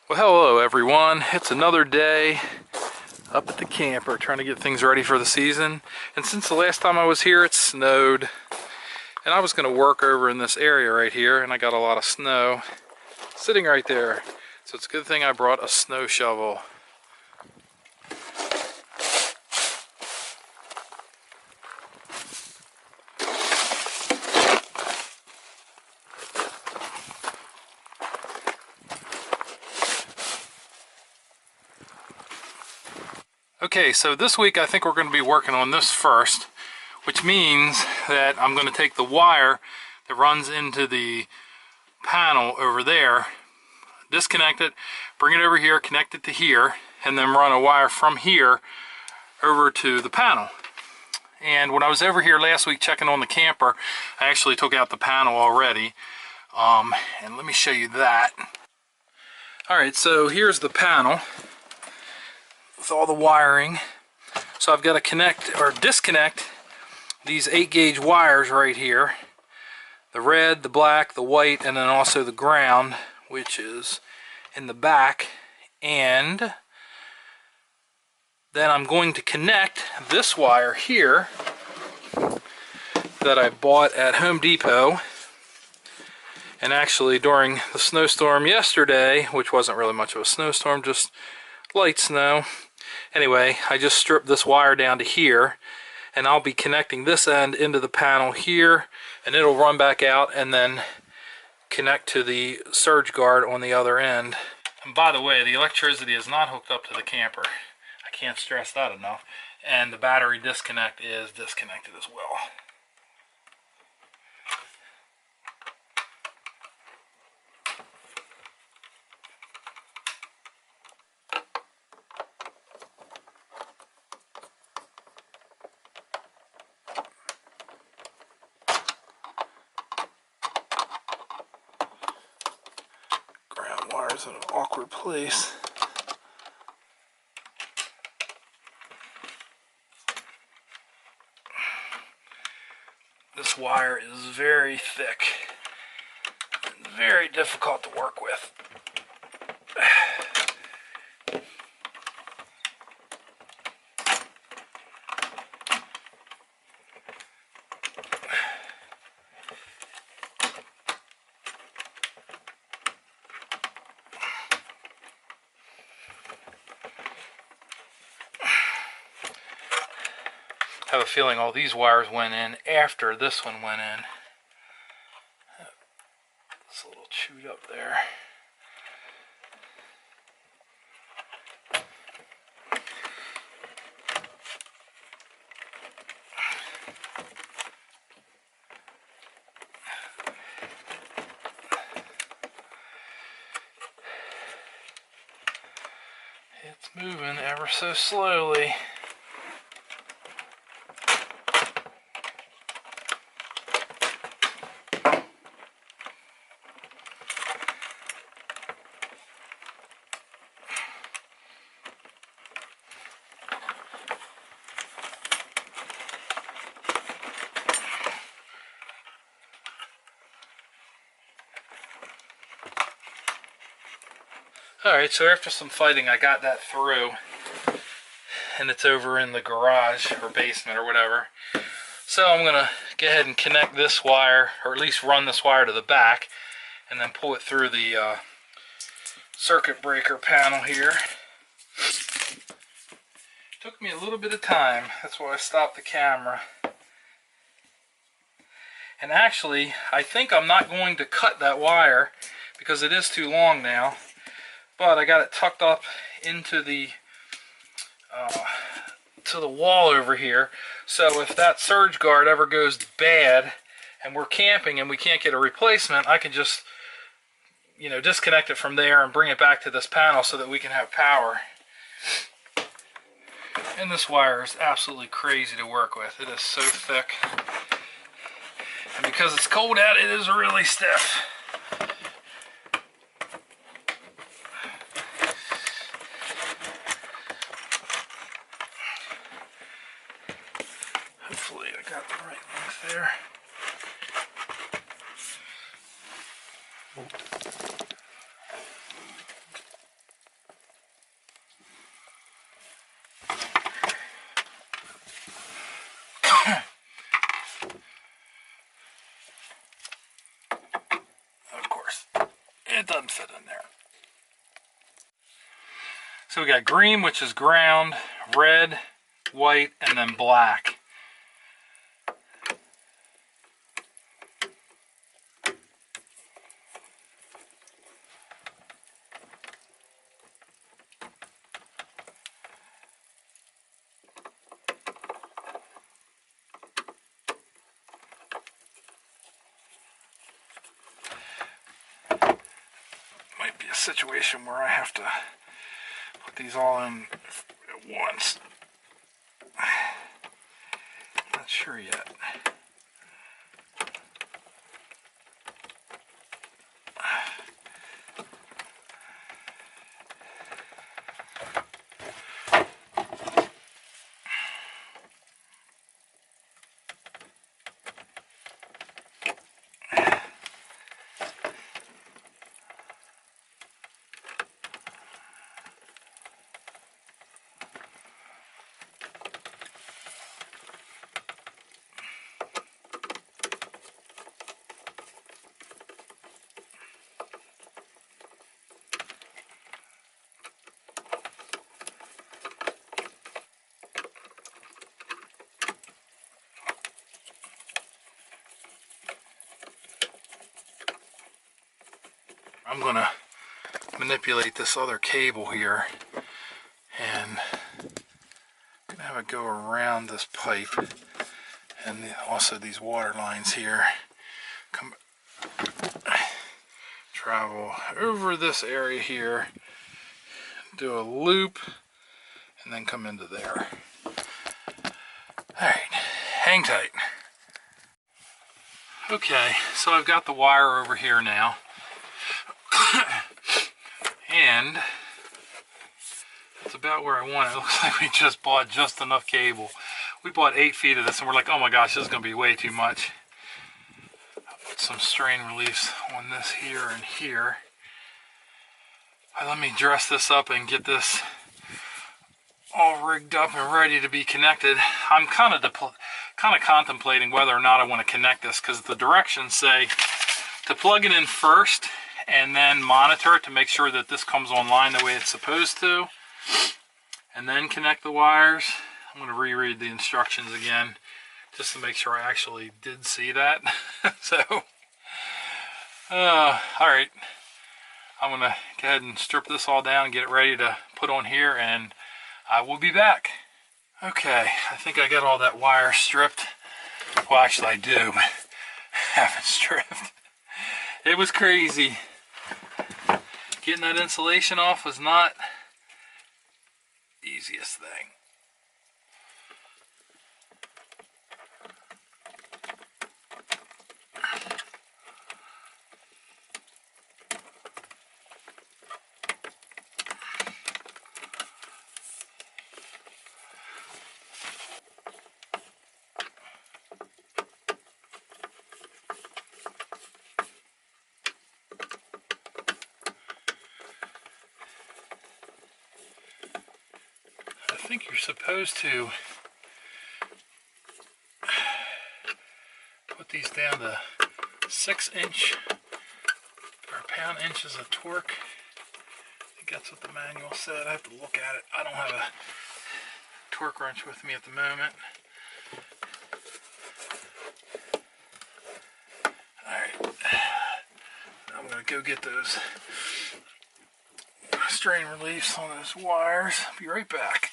Well, hello everyone. It's another day up at the camper trying to get things ready for the season. And since the last time I was here, it snowed. And I was going to work over in this area right here, and I got a lot of snow sitting right there. So it's a good thing I brought a snow shovel. Okay, so this week I think we're going to be working on this first, which means that I'm going to take the wire that runs into the panel over there, disconnect it, bring it over here, connect it to here, and then run a wire from here over to the panel. And when I was over here last week checking on the camper, I actually took out the panel already. And let me show you that. Alright, so here's the panel with all the wiring. So I've got to connect or disconnect these 8-gauge wires right here. The red, the black, the white, and then also the ground, which is in the back. And then I'm going to connect this wire here that I bought at Home Depot. And actually during the snowstorm yesterday, which wasn't really much of a snowstorm, just light snow. Anyway, I just stripped this wire down to here, and I'll be connecting this end into the panel here, and it'll run back out and then connect to the surge guard on the other end. And by the way, the electricity is not hooked up to the camper. I can't stress that enough. And the battery disconnect is disconnected as well. Ground wire's in an awkward place. This wire is very thick, very difficult to work with. I have a feeling all these wires went in after this one went in. It's a little chewed up there. It's moving ever so slowly. Alright, so after some fighting I got that through, and it's over in the garage or basement or whatever. So I'm going to go ahead and connect this wire, or at least run this wire to the back, and then pull it through the circuit breaker panel here. Took me a little bit of time, that's why I stopped the camera. And actually, I think I'm not going to cut that wire because it is too long now. But I got it tucked up into the to the wall over here. So if that surge guard ever goes bad and we're camping and we can't get a replacement, I can just, you know, disconnect it from there and bring it back to this panel so that we can have power. And this wire is absolutely crazy to work with. It is so thick. And because it's cold out, it is really stiff. Hopefully I got the right length there. it doesn't fit in there. So we got green, which is ground, red, white, and then black. Might be a situation where I have to put these all in at once. Not sure yet. I'm going to manipulate this other cable here and I'm going to have it go around this pipe and also these water lines here. Travel over this area here, do a loop, and then come into there. Alright, hang tight. Okay, so I've got the wire over here now. And it's about where I want it. It looks like we just bought just enough cable. We bought 8 feet of this and we're like, oh my gosh, this is going to be way too much. I'll put some strain reliefs on this here and here. Let me dress this up and get this all rigged up and ready to be connected. I'm kind of contemplating whether or not I want to connect this, because the directions say to plug it in first and then monitor it to make sure that this comes online the way it's supposed to, and then connect the wires. I'm going to reread the instructions again just to make sure I actually did see that. So alright, I'm going to go ahead and strip this all down and get it ready to put on here, and I will be back. Okay, I think I got all that wire stripped. Well, actually I do, but I haven't stripped. It was crazy. Getting that insulation off was not the easiest thing. I think you're supposed to put these down to 6" or pound inches of torque. I think that's what the manual said. I have to look at it. I don't have a torque wrench with me at the moment. Alright, I'm going to go get those strain reliefs on those wires. I'll be right back.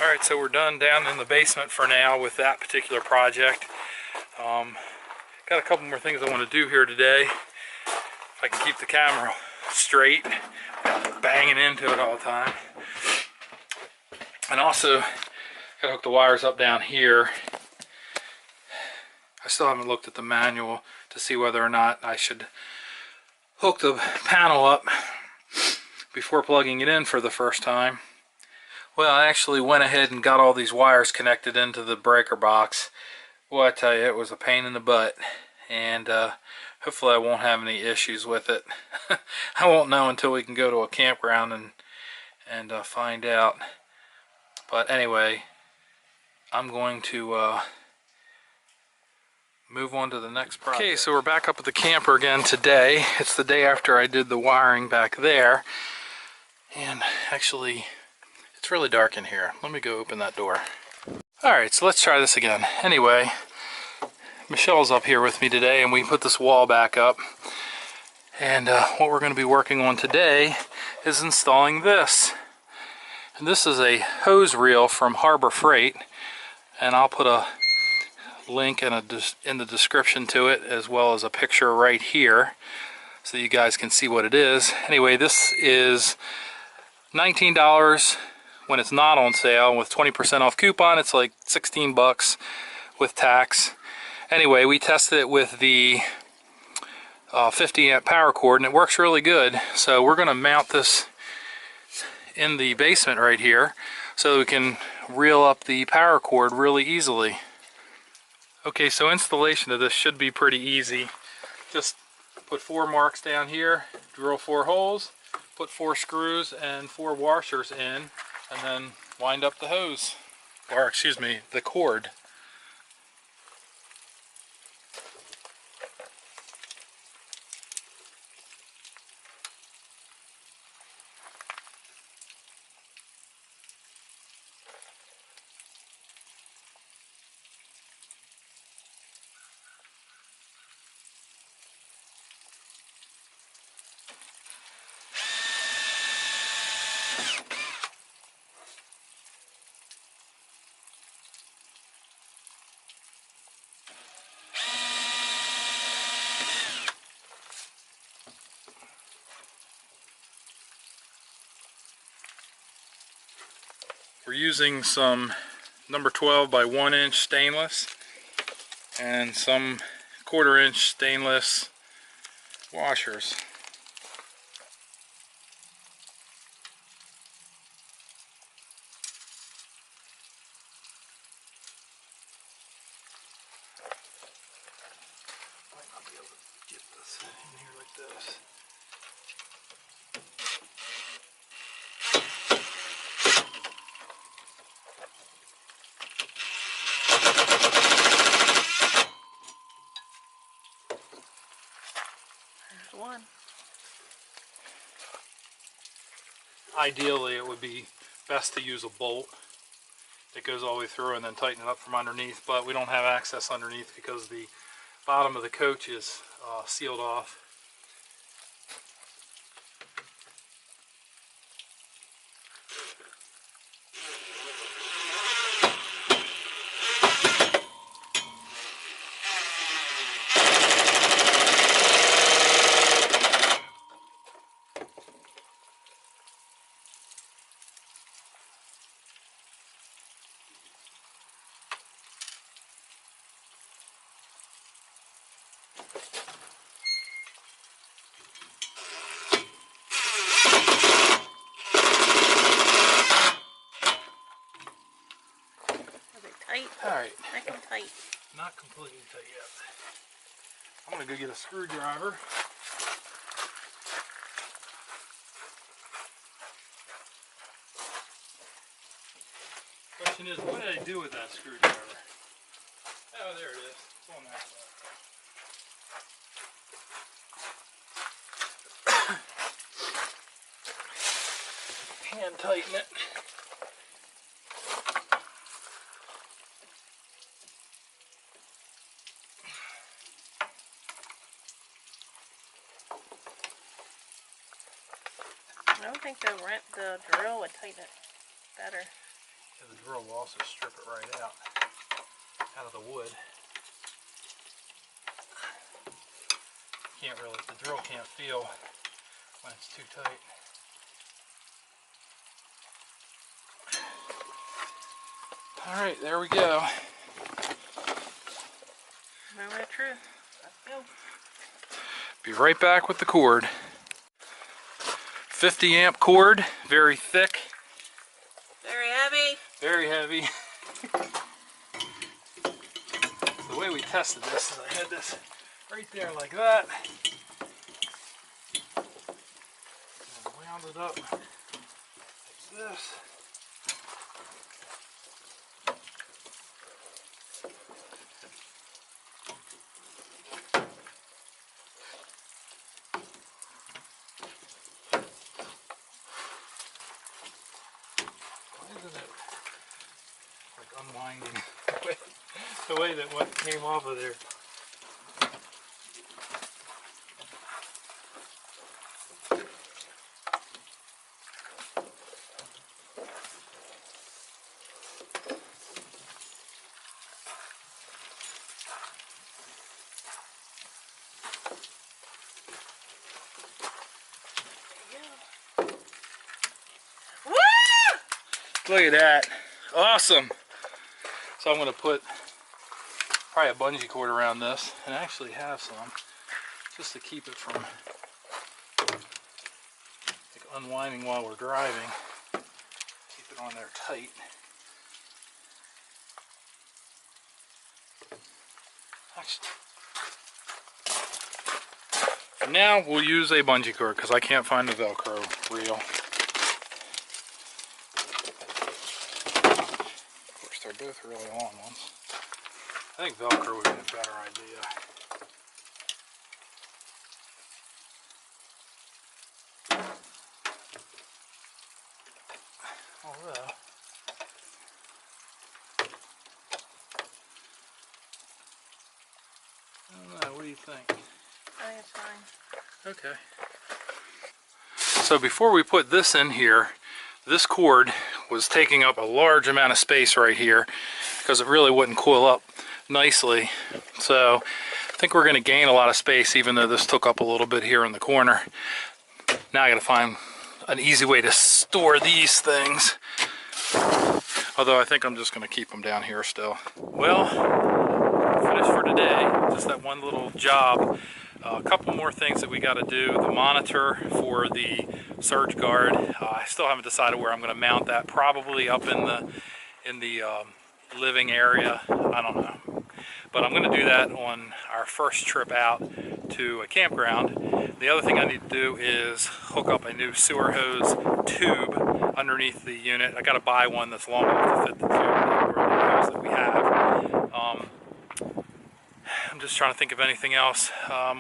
Alright, so we're done down in the basement for now with that particular project. Got a couple more things I want to do here today. If I can keep the camera straight, banging into it all the time. And also, gotta hook the wires up down here. I still haven't looked at the manual to see whether or not I should hook the panel up before plugging it in for the first time. Well, I actually went ahead and got all these wires connected into the breaker box. Well, I tell you, it was a pain in the butt, and hopefully I won't have any issues with it. I won't know until we can go to a campground and find out. But anyway, I'm going to move on to the next project. Okay, so we're back up at the camper again today. It's the day after I did the wiring back there. And actually, it's really dark in here. Let me go open that door. Alright, so let's try this again. Anyway, Michelle's up here with me today, and we put this wall back up. And what we're going to be working on today is installing this. And this is a hose reel from Harbor Freight. And I'll put a link in the description to it, as well as a picture right here, so you guys can see what it is. Anyway, this is $19 when it's not on sale. With 20% off coupon, it's like 16 bucks with tax. Anyway, we tested it with the 50 amp power cord, and it works really good. So we're going to mount this in the basement right here so that we can reel up the power cord really easily. Okay, so installation of this should be pretty easy. Just put 4 marks down here, drill 4 holes, put 4 screws and 4 washers in, and then wind up the hose, or excuse me, the cord. We're using some number 12 by 1 inch stainless and some 1/4 inch stainless washers. Might not be able to get this in here like this. One. Ideally, it would be best to use a bolt that goes all the way through and then tighten it up from underneath, but we don't have access underneath because the bottom of the coach is sealed off. Alright. Nice and tight. Not completely tight yet. I'm going to go get a screwdriver. Question is, what did I do with that screwdriver? Oh, there it is. It's on that side. Hand tighten it. I don't think the drill would tighten it better. Yeah, the drill will also strip it right out of the wood. Can't really, the drill can't feel when it's too tight. Alright, there we go. Moment of truth. Let's go. Be right back with the cord. 50 amp cord, very thick. Very heavy. Very heavy. The way we tested this is I had this right there like that. And wound it up like this. Isn't it like unwinding the way that what came off of there? Look at that. Awesome. So I'm going to put probably a bungee cord around this, and I actually have some just to keep it from like unwinding while we're driving. Keep it on there tight. Actually, for now we'll use a bungee cord because I can't find the Velcro reel. They're both really long ones. I think Velcro would be a better idea. Although, I don't know, what do you think? I think it's fine. Okay. So before we put this in here, this cord was taking up a large amount of space right here because it really wouldn't coil up nicely. So I think we're going to gain a lot of space even though this took up a little bit here in the corner. Now I got to find an easy way to store these things. Although I think I'm just going to keep them down here still. Well, finished for today. Just that one little job. A couple more things that we got to do. The monitor for the surge guard. I still haven't decided where I'm going to mount that. Probably up in the living area. I don't know. But I'm going to do that on our first trip out to a campground. The other thing I need to do is hook up a new sewer hose tube underneath the unit. I got to buy one that's long enough to fit the tube or the hose that we have. I'm just trying to think of anything else.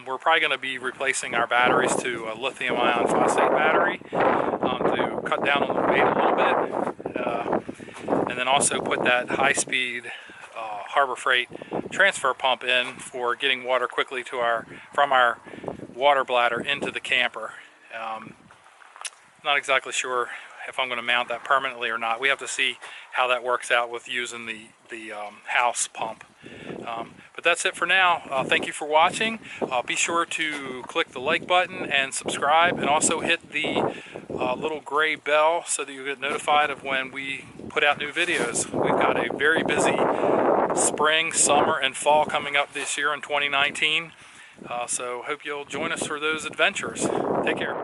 We're probably going to be replacing our batteries to a lithium ion phosphate battery to cut down on the weight a little bit. And then also put that high-speed Harbor Freight transfer pump in for getting water quickly to from our water bladder into the camper. Not exactly sure if I'm going to mount that permanently or not. We have to see how that works out with using the house pump. But that's it for now. Thank you for watching. Be sure to click the like button and subscribe, and also hit the little gray bell so that you get notified of when we put out new videos. We've got a very busy spring, summer, and fall coming up this year in 2019. So hope you'll join us for those adventures. Take care.